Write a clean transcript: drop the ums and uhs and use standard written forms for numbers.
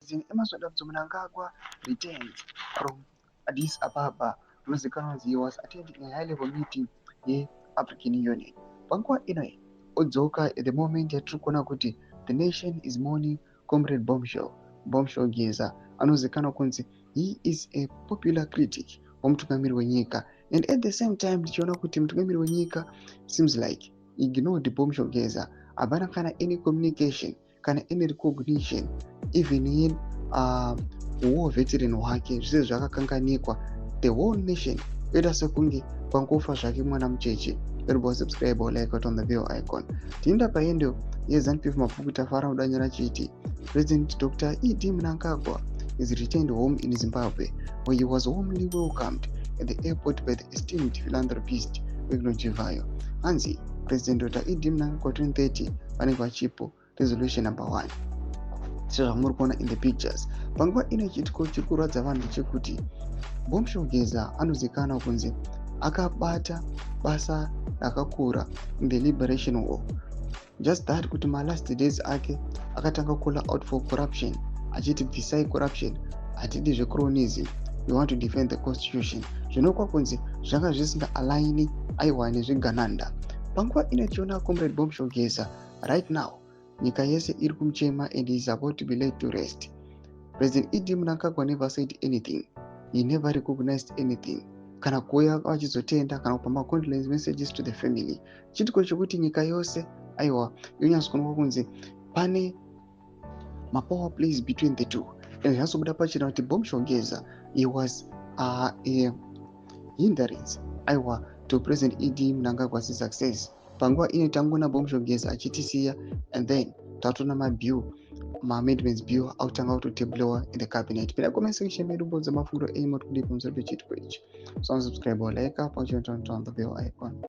President Emerson Dlamini Mnangagwa returns from Addis Ababa. He was attending a high-level meeting ye-African Union. Panguva inoyi odzoka at the moment yatiri kuona kuti the nation is mourning Comrade Bombshell Geza anozivikanwa kunzi he is a popular critic womutungamiri wenyika, and at the same time tichiona kuti mutungamiri wenyika seems like ignored Bombshell Geza. Hapana kana any communication kana any recognition even in war veteran wake zvese zvakakanganikwa. The whole nation yoita sekunge kwangofa zvake mwana mucheche. Don't subscribe or like on the bell icon. Tienda paendo yeZANU-PF mabvuku tafara kudanyira chiti President Dr. E.D. Mnangagwa is returned home in Zimbabwe, where he was warmly welcomed at the airport by the esteemed philanthropist Wigno Chivayo. Hanzi President Dr. E.D. Mnangagwa 2030 vanenge vachipo resolution number 1. Sezvamuri kuona in the pictures. Panguva ino chitiko chiri kuradza vanhu chekuti Bombshell Geza anozivikanwa kunzi akabata basa rakakura in the liberation war. Just that kuti my last days ake akatanga call out for corruption, achiti bvisai corruption, hatidi zvecronism, we want to defend the constitution. Zvinokwa kunzi zvanga zvisinga align aiwa nezvegananda. Panguva inotiona Comrade Bombshell Geza right now nyika yese iri kumuchema and he is about to be laid to rest. President E.D. Mnangagwa never said anything. He never recognized anything. Kana kuuya vachizotenda kana kupa condolence messages to the family. Chitiko chokuti nyika yose aiwa yonyatsokuonekwa kunzi pane power plays between the two. And zvazobuda pachena kuti Bombshell Geza he was a hindrance aiwa to President E.D. Mnangagwa's success. Panguva ine tangoona Bombshell Geza achitisiya, and then tatoona amendments bill autanga kutoteblewa in the cabinet. Pinda comment section medu bodza mafunguro enyu mari kudii pamusoro pechitiko ichi. So subscribe or like up on the bell icon.